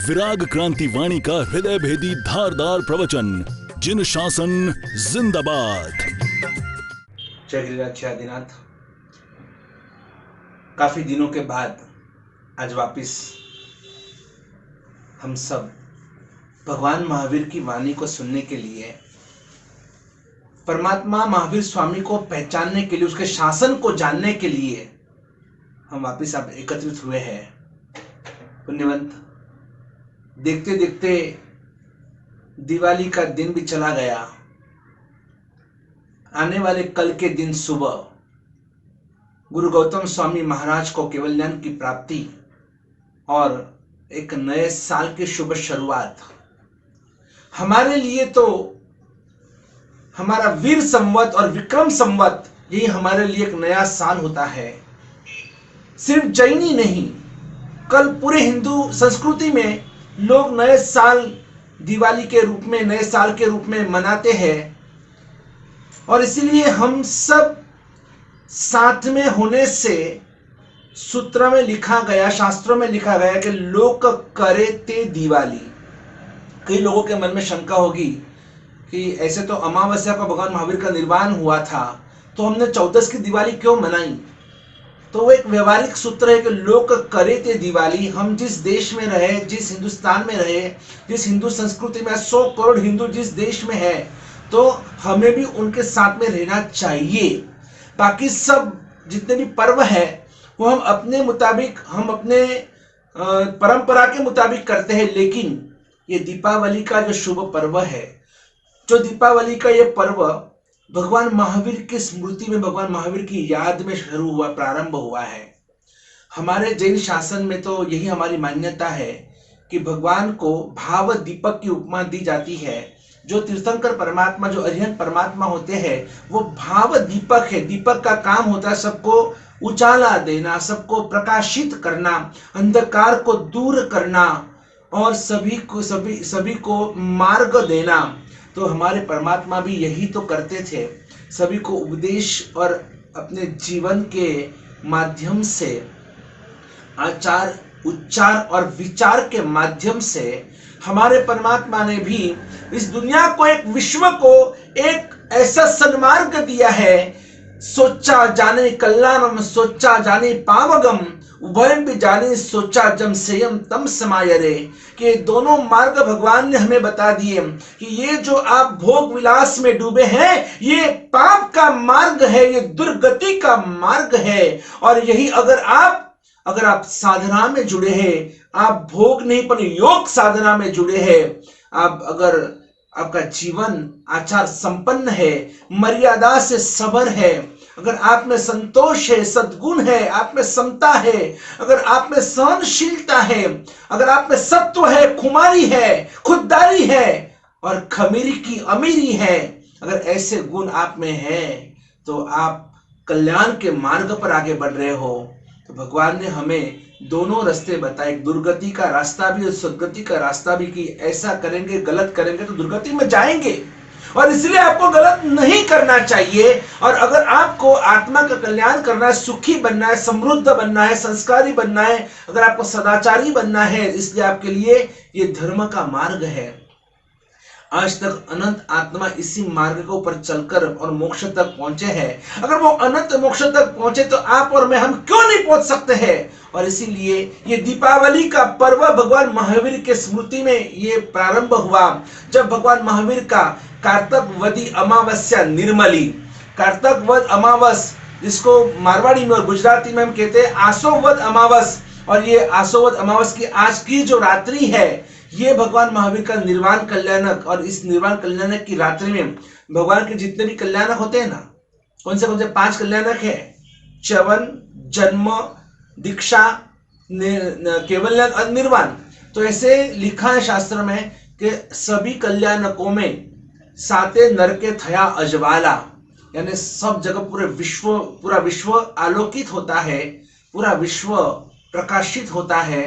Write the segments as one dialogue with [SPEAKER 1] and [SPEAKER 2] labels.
[SPEAKER 1] विराग क्रांति वाणी का हृदय भेदी धारदार प्रवचन। जिन शासन जिंदाबाद।
[SPEAKER 2] जय गिरिराज आदिनाथ। काफी दिनों के बाद आज वापिस हम सब भगवान महावीर की वाणी को सुनने के लिए, परमात्मा महावीर स्वामी को पहचानने के लिए, उसके शासन को जानने के लिए हम वापिस अब एकत्रित हुए हैं। पुण्यवंत, देखते देखते दिवाली का दिन भी चला गया। आने वाले कल के दिन सुबह गुरु गौतम स्वामी महाराज को केवल ज्ञान की प्राप्ति और एक नए साल की शुभ शुरुआत। हमारे लिए तो हमारा वीर संवत और विक्रम संवत, यही हमारे लिए एक नया साल होता है। सिर्फ जैनी नहीं, कल पूरे हिंदू संस्कृति में लोग नए साल दिवाली के रूप में, नए साल के रूप में मनाते हैं। और इसीलिए हम सब साथ में होने से सूत्र में लिखा गया, शास्त्रों में लिखा गया कि लोक करे ते दिवाली। कई लोगों के मन में शंका होगी कि ऐसे तो अमावस्या को भगवान महावीर का निर्वाण हुआ था, तो हमने 14 की दिवाली क्यों मनाई? तो वो एक व्यवहारिक सूत्र है कि लोक करे ते दिवाली। हम जिस देश में रहे, जिस हिंदुस्तान में रहे, जिस हिंदू संस्कृति में 100 करोड़ हिंदू जिस देश में है, तो हमें भी उनके साथ में रहना चाहिए। बाकी सब जितने भी पर्व है वो हम अपने मुताबिक, हम अपने परंपरा के मुताबिक करते हैं। लेकिन ये दीपावली का जो शुभ पर्व है, जो दीपावली का ये पर्व भगवान महावीर की स्मृति में, भगवान महावीर की याद में शुरू हुआ, प्रारंभ हुआ है। हमारे जैन शासन में तो यही हमारी मान्यता है कि भगवान को भाव दीपक की उपमा दी जाती है। जो तीर्थंकर परमात्मा, जो अरिहंत परमात्मा होते हैं, वो भाव दीपक है। दीपक का काम होता है सबको उजाला देना, सबको प्रकाशित करना, अंधकार को दूर करना और सभी को मार्ग देना। तो हमारे परमात्मा भी यही तो करते थे, सभी को उपदेश और अपने जीवन के माध्यम से, आचार, उच्चार और विचार के माध्यम से हमारे परमात्मा ने भी इस दुनिया को, एक विश्व को एक ऐसा सन्मार्ग दिया है। सोचा जाने कल्याणम, सोचा जाने पावगम, उभयम भी जाने सोचा जम सेयम तम समायरे। कि दोनों मार्ग भगवान ने हमें बता दिए कि ये जो आप भोग विलास में डूबे हैं, ये पाप का मार्ग है, ये दुर्गति का मार्ग है। और यही अगर आप साधना में जुड़े हैं, आप भोग नहीं पर योग साधना में जुड़े हैं, आप अगर आपका जीवन आचार संपन्न है, मर्यादा से सबर है, अगर आप में संतोष है, सद्गुण है, आप में समता है, अगर आप में सहनशीलता है, अगर आप में सत्व है, खुमारी है, खुददारी है और खमीरी की अमीरी है, अगर ऐसे गुण आप में है, तो आप कल्याण के मार्ग पर आगे बढ़ रहे हो। तो भगवान ने हमें दोनों रास्ते बताए, दुर्गति का रास्ता भी और सद्गति का रास्ता भी, कि ऐसा करेंगे, गलत करेंगे तो दुर्गति में जाएंगे। और इसलिए आपको गलत नहीं करना चाहिए। और अगर आपको आत्मा का कल्याण करना है, सुखी बनना है, समृद्ध बनना है, संस्कारी बनना है, अगर आपको सदाचारी बनना है, इसलिए आपके लिए ये धर्म का मार्ग है। आज तक अनंत आत्मा इसी मार्ग के ऊपर चलकर और मोक्ष तक पहुंचे हैं। अगर वो अनंत मोक्ष तक पहुंचे तो आप और मैं, हम क्यों नहीं पहुंच सकते हैं? और इसीलिए ये दीपावली का पर्व भगवान महावीर के स्मृति में ये प्रारंभ हुआ, जब भगवान महावीर का कार्तक वदी अमावस्या निर्मली, कार्तक वद अमावस, जिसको मारवाड़ी में और गुजराती में हम कहते हैं आसोवद अमावस। और ये आसोवद अमावस की आज की जो रात्रि है, ये भगवान महावीर का निर्वाण कल्याणक। और इस निर्वाण कल्याणक की रात्रि में भगवान के जितने भी कल्याणक होते हैं ना, कौन से 5 कल्याणक है? च्यवन, जन्म, दीक्षा, केवल्याण और निर्वाण। तो ऐसे लिखा है शास्त्र में कि सभी कल्याणकों में साते नरके थया अजवाला, यानी सब जगह पूरा विश्व आलोकित होता है, पूरा विश्व प्रकाशित होता है।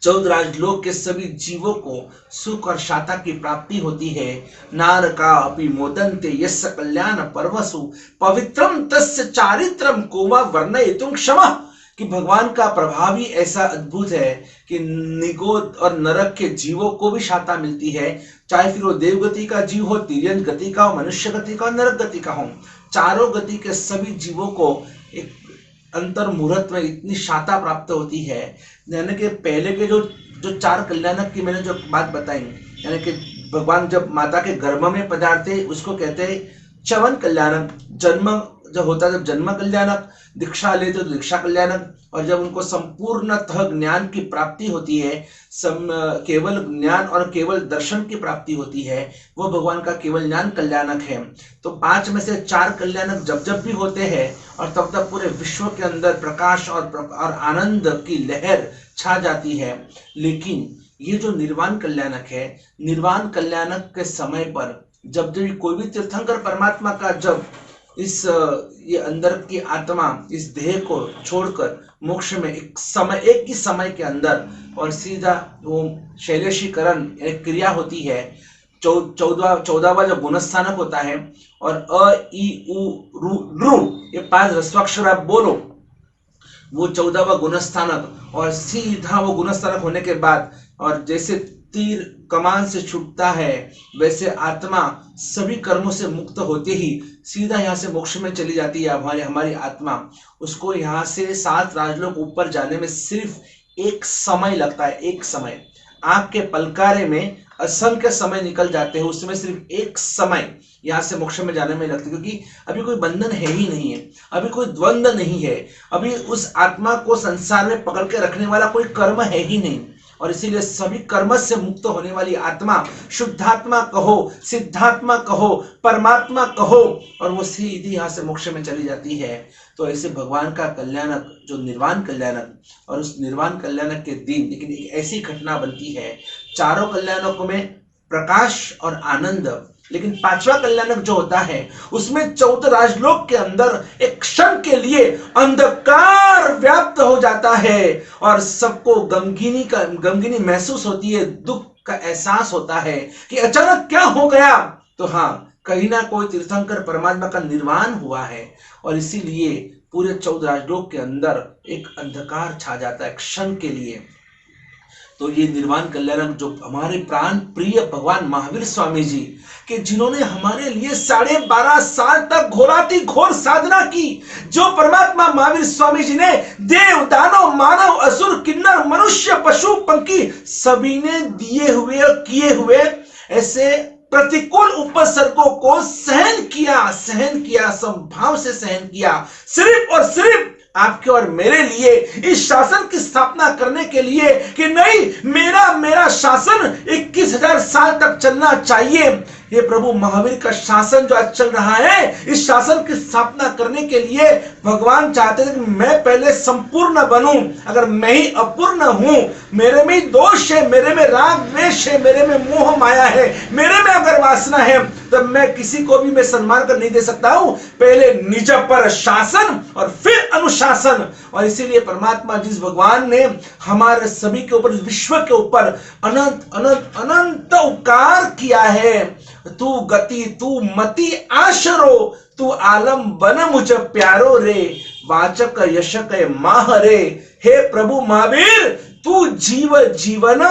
[SPEAKER 2] 14 राजलोक के सभी जीवों को सुख और शांति की प्राप्ति होती है। नार का अपि मोदन्ते यस्य कल्याण पर्वसु पवित्रम तस्य चारित्रम को वा वर्णयितुं क्षमः। कि भगवान का प्रभाव ही ऐसा अद्भुत है कि निगोद और नरक के जीवों को भी शांता मिलती है, चाहे फिर वो देवगति का जीव हो, तिर्यन गति का हो, मनुष्य गति का हो, नरक गति का हो। चारों गति के सभी जीवों को एक अंतर मुहूर्त में इतनी शांता प्राप्त होती है। यानी कि पहले के जो जो चार कल्याणक की मैंने जो बात बताई, यानी कि भगवान जब माता के गर्भ में पधारते उसको कहते हैं च्यवन कल्याणक, जन्म जब होता है जब जन्म कल्याणक, दीक्षा लेते तो दीक्षा कल्याणक, और जब उनको संपूर्णतः ज्ञान की प्राप्ति होती है, केवल ज्ञान और केवल दर्शन की प्राप्ति होती है, वो भगवान का केवल ज्ञान कल्याणक है। तो 5 में से 4 कल्याणक जब जब भी होते हैं और तब तब पूरे विश्व के अंदर प्रकाश और आनंद की लहर छा जाती है। लेकिन ये जो निर्वाण कल्याणक है, निर्वाण कल्याणक के समय पर जब जब कोई भी तीर्थंकर परमात्मा का जब ये अंदर की आत्मा इस देह को छोड़कर मोक्ष में एक ही समय के अंदर और सीधा वो शैलेशीकरण एक क्रिया होती है। 14वां जो गुणस्थानक होता है और अ ई उ रू ये 5 ह्रस्वाक्षर आप बोलो, वो 14वां गुणस्थानक, और सीधा वो गुणस्थानक होने के बाद और जैसे तीर कमान से छूटता है वैसे आत्मा सभी कर्मों से मुक्त होते ही सीधा यहाँ से मोक्ष में चली जाती है। हमारी आत्मा, उसको यहाँ से 7 राजलोक ऊपर जाने में सिर्फ एक समय लगता है। एक समय, आंख के पलकारे में असंख्य समय निकल जाते हैं, उसमें सिर्फ एक समय यहाँ से मोक्ष में जाने में लगती है, क्योंकि अभी कोई बंधन है ही नहीं है, अभी कोई द्वंद्व नहीं है, अभी उस आत्मा को संसार में पकड़ के रखने वाला कोई कर्म है ही नहीं। और इसीलिए सभी कर्म से मुक्त होने वाली आत्मा, शुद्धात्मा कहो, सिद्धात्मा कहो, परमात्मा कहो, और वो सीधी यहाँ से मोक्ष में चली जाती है। तो ऐसे भगवान का कल्याणक जो निर्वाण कल्याणक, और उस निर्वाण कल्याणक के दिन लेकिन एक ऐसी घटना बनती है, चारों कल्याणकों में प्रकाश और आनंद, लेकिन 5वां कल्याणक जो होता है उसमें 14 राजलोक के अंदर एक क्षण के लिए अंधकार व्याप्त हो जाता है और सबको गमगीनी महसूस होती है, दुख का एहसास होता है कि अचानक क्या हो गया। तो हाँ, कहीं ना कोई तीर्थंकर परमात्मा का निर्वाण हुआ है, और इसीलिए पूरे 14 राजलोक के अंदर एक अंधकार छा जाता है क्षण के लिए। तो ये निर्वाण कल्याणक जो हमारे प्राण प्रिय भगवान महावीर स्वामी जी कि जिन्होंने हमारे लिए 12.5 साल तक घोर साधना की, जो परमात्मा महावीर स्वामी जी ने देव दानव मानव असुर किन्नर मनुष्य पशु पंखी सभी ने दिए हुए और किए हुए ऐसे प्रतिकूल उपसर्गों को सहन किया, संभाव से सहन किया, सिर्फ और सिर्फ आपके और मेरे लिए, इस शासन की स्थापना करने के लिए कि नहीं, मेरा शासन 21,000 साल तक चलना चाहिए। ये प्रभु महावीर का शासन जो आज चल रहा है, इस शासन की स्थापना करने के लिए भगवान चाहते थे कि मैं पहले संपूर्ण बनूं। अगर मैं ही अपूर्ण हूं, मेरे में दोष है, मेरे में राग द्वेष है, मेरे में मोह माया है, मेरे में अगर वासना है, तब मैं किसी को भी मैं सम्मान कर नहीं दे सकता हूं। पहले निज पर शासन और फिर अनुशासन। और इसीलिए परमात्मा जिस भगवान ने हमारे सभी के ऊपर, विश्व के ऊपर अनंत अनंत अनंत उपकार किया है, तू गति तू मति आशरो, तू आलम बन मुझ प्यारो रे, वाचक यशक माह रे। हे प्रभु महावीर, तू जीवन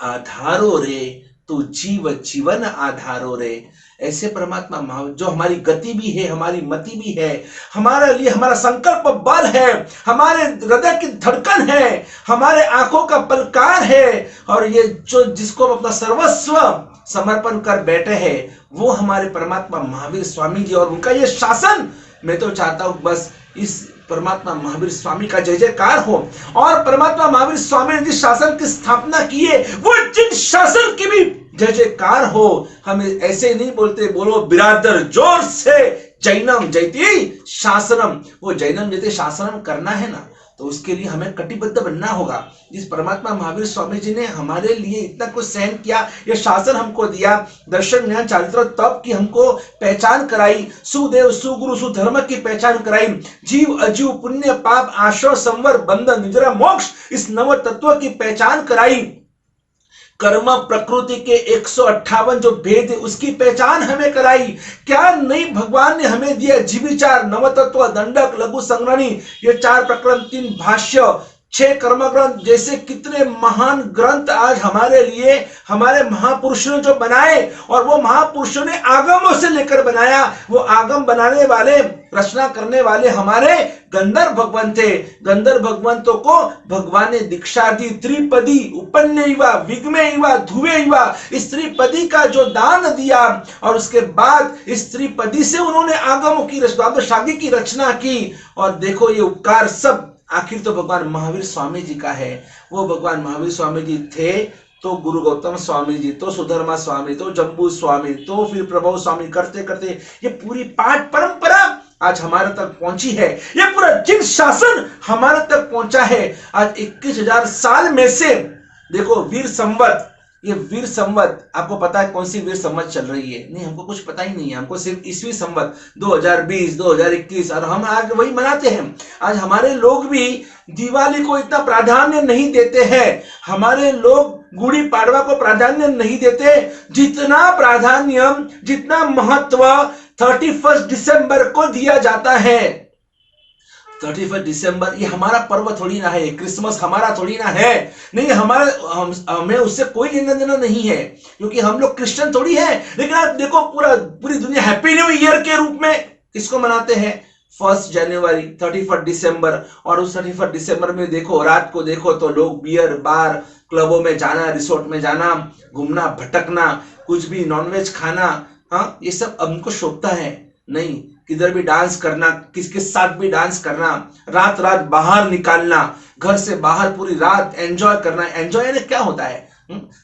[SPEAKER 2] आधारो रे, तू जीवन आधारो रे। ऐसे परमात्मा महावीर जो हमारी गति भी है, हमारी मति भी है, हमारे लिए हमारा संकल्प बल है, हमारे हृदय की धड़कन है, हमारे आंखों का पलकार है, और ये जो जिसको हम अपना सर्वस्व समर्पण कर बैठे हैं, वो हमारे परमात्मा महावीर स्वामी जी। और उनका ये शासन, मैं तो चाहता हूं बस इस परमात्मा महावीर स्वामी का जय जयकार हो। और परमात्मा महावीर स्वामी ने जिस शासन की स्थापना की है, वो जिन शासन की भी जय जयकार हो। हम ऐसे नहीं बोलते, बोलो बिरादर जोर से, जैनम जयति शासनम। वो जैनम जयति शासनम करना है ना, तो उसके लिए हमें कटिबद्ध बनना होगा। जिस परमात्मा महावीर स्वामी जी ने हमारे लिए इतना कुछ सहन किया, यह शासन हमको दिया, दर्शन ज्ञान चारित्र तप की हमको पहचान कराई, सुदेव सुगुरु सुधर्म की पहचान कराई, जीव अजीव पुण्य पाप आश्रय संवर बंधन निजरा मोक्ष, इस नव तत्व की पहचान कराई। कर्म प्रकृति के 158 जो भेद है उसकी पहचान हमें कराई। क्या नहीं भगवान ने हमें दिया, जीविचार, नवतत्व, दंडक, लघु संग्रहणी, ये 4 प्रकरण, 3 भाष्य, 6 कर्म ग्रंथ, जैसे कितने महान ग्रंथ आज हमारे लिए हमारे महापुरुषों ने जो बनाए, और वो महापुरुषों ने आगमों से लेकर बनाया। वो आगम बनाने वाले, रचना करने वाले हमारे गंधर्व भगवान थे। गंधर्व भगवंतों को भगवान ने दीक्षा दी, त्रिपदी, उपन्यवा, विग्मेवा, धुवेवा, इस त्रिपदी का जो दान दिया, और उसके बाद इस त्रिपदी से उन्होंने आगमों की द्वादशागी की रचना की। और देखो ये उपकार सब आखिर तो भगवान महावीर स्वामी जी का है। वो भगवान महावीर स्वामी जी थे तो गुरु गौतम स्वामी जी, तो सुधर्मा स्वामी, तो जम्बू स्वामी, तो फिर प्रभु स्वामी, करते करते ये पूरी पाठ परंपरा आज हमारे तक पहुंची है। ये पूरा जिन शासन हमारे तक पहुंचा है। आज 21,000 साल में से देखो वीर संवत, ये वीर संवत आपको पता है कौन सी वीर संवत चल रही है? नहीं, हमको कुछ पता ही नहीं है। हमको सिर्फ ईस्वी संवत 2020, 2021, और हम आज वही मनाते हैं। आज हमारे लोग भी दिवाली को इतना प्राधान्य नहीं देते हैं। हमारे लोग गुड़ी पाड़वा को प्राधान्य नहीं देते जितना प्राधान्य, जितना महत्व 31 दिसंबर को दिया जाता है। 31 दिसंबर ये हमारा पर्व थोड़ी ना है, क्रिसमस हमारा थोड़ी ना है। नहीं, हमें उससे कोई लेना देना नहीं है, क्योंकि हम लोग क्रिश्चियन थोड़ी है। लेकिन आप देखो पूरी दुनिया हैप्पी न्यू ईयर के रूप में किसको मनाते हैं? 1 जनवरी, 31 दिसंबर। और उस 31 दिसंबर में देखो, रात को देखो तो लोग बियर बार, क्लबों में जाना, रिसोर्ट में जाना, घूमना, भटकना, कुछ भी नॉनवेज खाना, हाँ, ये सब हमको शोभता है नहीं। किधर भी डांस करना, किसके साथ भी डांस करना, रात रात बाहर निकालना, घर से बाहर पूरी रात एंजॉय करना। एंजॉय यानी क्या होता है?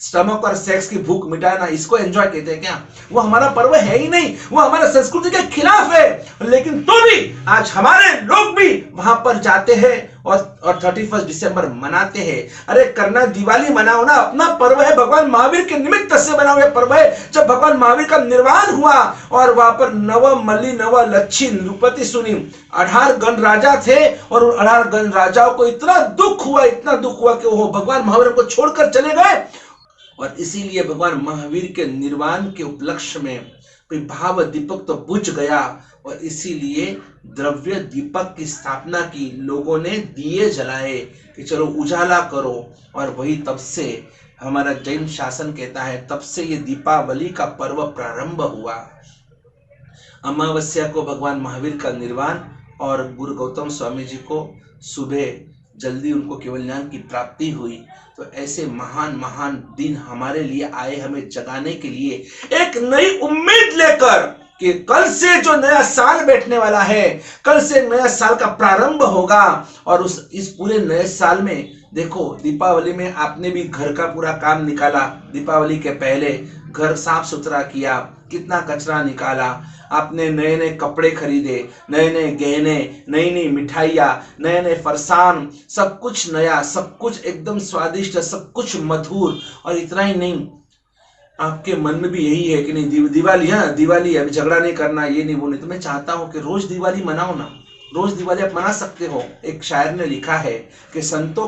[SPEAKER 2] स्टमक और सेक्स की भूख मिटाना, इसको एंजॉय कहते हैं क्या? वो हमारा पर्व है ही नहीं, वो हमारा संस्कृति के खिलाफ है। लेकिन तो भी आज हमारे लोग भी वहां पर जाते हैं और 31 दिसंबर मनाते हैं। अरे करना, दिवाली मनाओ ना, अपना पर्व है, भगवान महावीर के निमित्त से बना हुआ पर्व है। जब भगवान महावीर का निर्वाण हुआ और वहां पर नव मल्ली नव लच्छी नृपति सुनी, 18 गण राजा थे, और उन 18 गण राजाओं को इतना दुख हुआ कि वो भगवान महावीर को छोड़कर चले गए। और इसीलिए भगवान महावीर के निर्वाण के उपलक्ष्य में कोई भाव दीपक तो बुझ गया, और इसीलिए द्रव्य दीपक की स्थापना की। लोगों ने दिए जलाए कि चलो उजाला करो, और वही तब से हमारा जैन शासन कहता है, तब से ये दीपावली का पर्व प्रारंभ हुआ। अमावस्या को भगवान महावीर का निर्वाण, और गुरु गौतम स्वामी जी को सुबह जल्दी उनको केवल ज्ञान की प्राप्ति हुई। तो ऐसे महान महान दिन हमारे लिए आए, हमें जगाने के लिए, एक नई उम्मीद लेकर कि कल से जो नया साल बैठने वाला है, कल से नया साल का प्रारंभ होगा। और इस पूरे नए साल में देखो, दीपावली में आपने भी घर का पूरा काम निकाला। दीपावली के पहले घर साफ सुथरा किया, कितना कचरा निकाला, आपने नए नए कपड़े खरीदे, नए नए गहने, नई नई मिठाइयाँ, नए नए फरसान, सब कुछ नया, सब कुछ एकदम स्वादिष्ट, सब कुछ मधुर। और इतना ही नहीं, आपके मन में भी यही है कि नहीं दिवाली, हाँ दिवाली, अभी झगड़ा नहीं करना, ये नहीं वो नहीं। तो मैं चाहता हूँ कि रोज दिवाली मनाओ ना, रोज दिवाली आप मना सकते हो। एक शायर ने लिखा है कि संतों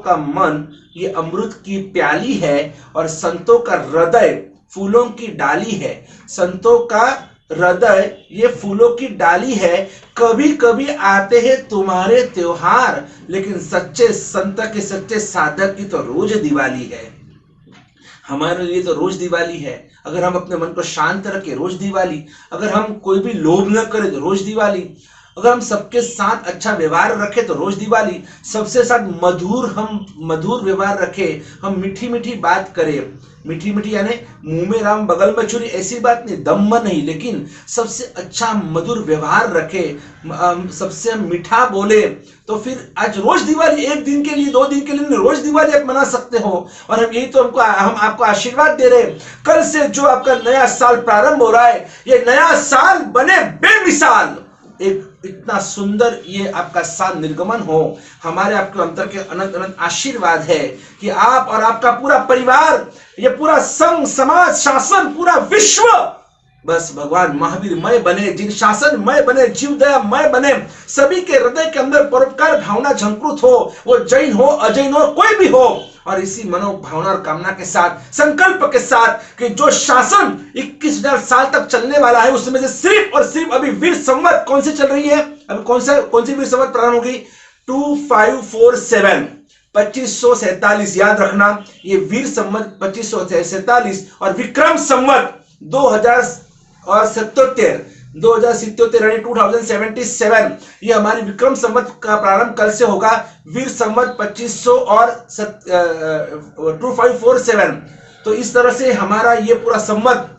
[SPEAKER 2] का मन ये अमृत की प्याली है, और संतों का हृदय फूलों की डाली है। संतों का हृदय ये फूलों की डाली है। कभी कभी आते हैं तुम्हारे त्योहार, लेकिन सच्चे संत के, सच्चे साधक की तो रोज दिवाली है। हमारे लिए तो रोज दिवाली है। अगर हम अपने मन को शांत रखें, रोज दिवाली। अगर हम कोई भी लोभ न करें तो रोज दिवाली। अगर हम सबके साथ अच्छा व्यवहार रखें तो रोज दिवाली। सबसे साथ मधुर व्यवहार रखें, हम मीठी मीठी बात करें। मीठी मीठी यानी मुंह में राम बगल में छुरी, ऐसी बात नहीं, दम नहीं, लेकिन सबसे अच्छा मधुर व्यवहार रखे, सबसे मीठा बोले। तो फिर आज रोज दिवाली, एक दिन के लिए, 2 दिन के लिए, रोज दिवाली आप मना सकते हो। और हम यही तो हम आपको आशीर्वाद दे रहे हैं। कल से जो आपका नया साल प्रारंभ हो रहा है, ये नया साल बने बेमिसाल, एक इतना सुंदर ये आपका साल निर्गमन हो। हमारे आपके अंतर के अनंत अनंत आशीर्वाद है कि आप और आपका पूरा परिवार, ये पूरा संघ समाज शासन, पूरा विश्व बस भगवान महावीर मय बने, जिन शासन मय बने, जीव दया मय बने। सभी के हृदय के अंदर परोपकार भावना झंकृत हो, वो जैन हो, अजैन हो, कोई भी हो, और इसी मनोभावना और कामना के साथ, संकल्प के साथ कि जो शासन 21,000 साल तक चलने वाला है उसमें से सिर्फ और सिर्फ अभी वीर संवत कौन सी चल रही है, अभी कौन सी वीर संवत प्रारंभ होगी, 2547 2547, याद रखना ये वीर संवत 2547 और विक्रम संवत 2077 ये हमारी विक्रम संवत का प्रारंभ कल से होगा। वीर संवत 2547, तो इस तरह से हमारा ये पूरा संवत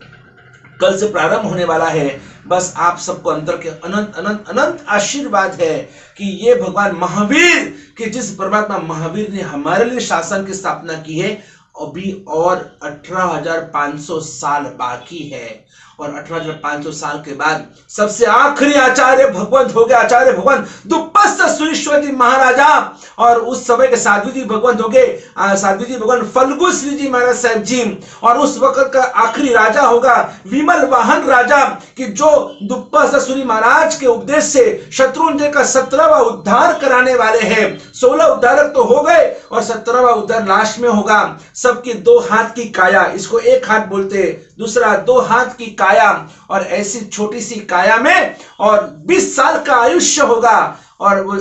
[SPEAKER 2] कल से प्रारंभ होने वाला है। बस आप सबको अंतर के अनंत अनंत अनंत आशीर्वाद है कि ये भगवान महावीर कि जिस परमात्मा महावीर ने हमारे लिए शासन की स्थापना की है, अभी और 18,500 साल बाकी है और 18,500 साल के बाद सबसे आखिरी आचार्य भगवंत हो गए, आचार्य भगवंत दुप्पस्त सुरेश्वर जी महाराजा, और उस समय के साधु जी भगवंत हो गए, साधु जी भगवान फल्गु श्री जी महाराज साहब जी, और उस वक्त का आखिरी राजा होगा विमल वाहन राजा कि जो दुप्पस्त सूरी महाराज के उपदेश से शत्रुंजय का 17वां उद्धार कराने वाले हैं। 16 उद्धारक तो हो गए और 17वां उद्धार लास्ट में होगा। सबकी 2 हाथ की काया, इसको 1 हाथ बोलते, दूसरा 2 हाथ की काया, और ऐसी छोटी सी काया में और 20 साल का आयुष्य होगा, और वो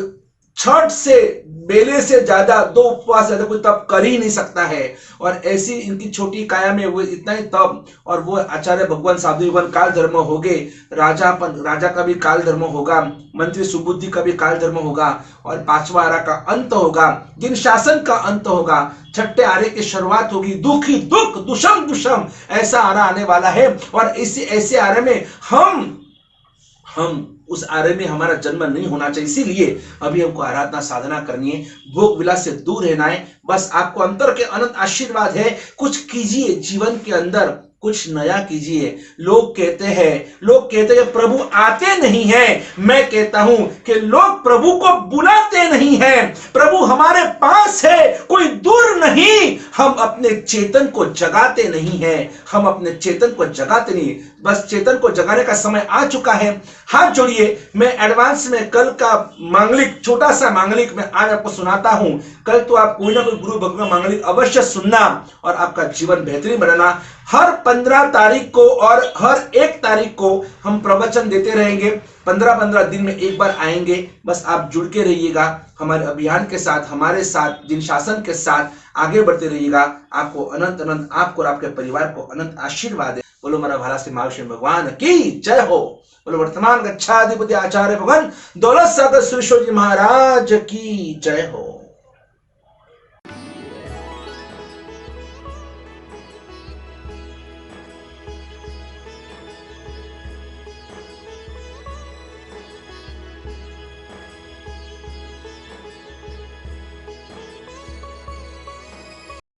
[SPEAKER 2] छठ से बेले से ज्यादा 2 उपवास ज्यादा कोई तप कर ही नहीं सकता है, और ऐसी इनकी छोटी काया में वो इतना ही तप, और वो आचार्य भगवान साधु भगवान काल धर्म हो गए, राजा का भी काल धर्म होगा, मंत्री सुबुद्धि का भी काल धर्म होगा, और 5वां आरा का अंत होगा, जिन शासन का अंत होगा, 6ठे आरे की शुरुआत होगी, दुखी दुख दुषम दुषम ऐसा आरा आने वाला है। और इसी ऐसे आरे में हम उस आरे में हमारा जन्म नहीं होना चाहिए, इसीलिए अभी हमको आराधना साधना करनी है, भोग विलास से दूर रहना है। बस आपको अंतर के अनंत आशीर्वाद है, कुछ कीजिए जीवन के अंदर, कुछ नया कीजिए। लोग कहते हैं प्रभु आते नहीं हैं, मैं कहता हूं कि लोग प्रभु को बुलाते नहीं हैं। प्रभु हमारे पास है, कोई दूर नहीं। हम अपने चेतन को जगाते नहीं हैं, हम अपने चेतन को जगाते नहीं, बस चेतन को जगाने का समय आ चुका है। हाथ जोड़िए, मैं एडवांस में कल का मांगलिक, छोटा सा मांगलिक मैं आज आपको सुनाता हूं। कल तो आप कोई ना कोई गुरु भगवान मांगलिक अवश्य सुनना और आपका जीवन बेहतरीन बनाना। हर 15 तारीख को और हर 1 तारीख को हम प्रवचन देते रहेंगे, 15-15 दिन में एक बार आएंगे। बस आप जुड़ के रहिएगा हमारे अभियान के साथ, हमारे साथ जिन शासन के साथ आगे बढ़ते रहिएगा। आपको अनंत अनंत, आपको और आपके परिवार को अनंत आशीर्वाद है। बोलो हमारा भाला श्री महाविष्णु भगवान की जय हो। बोलो वर्तमान गच्छाधिपति आचार्य भगवान दौलत सागर सुरेश्वर जी महाराज की जय हो।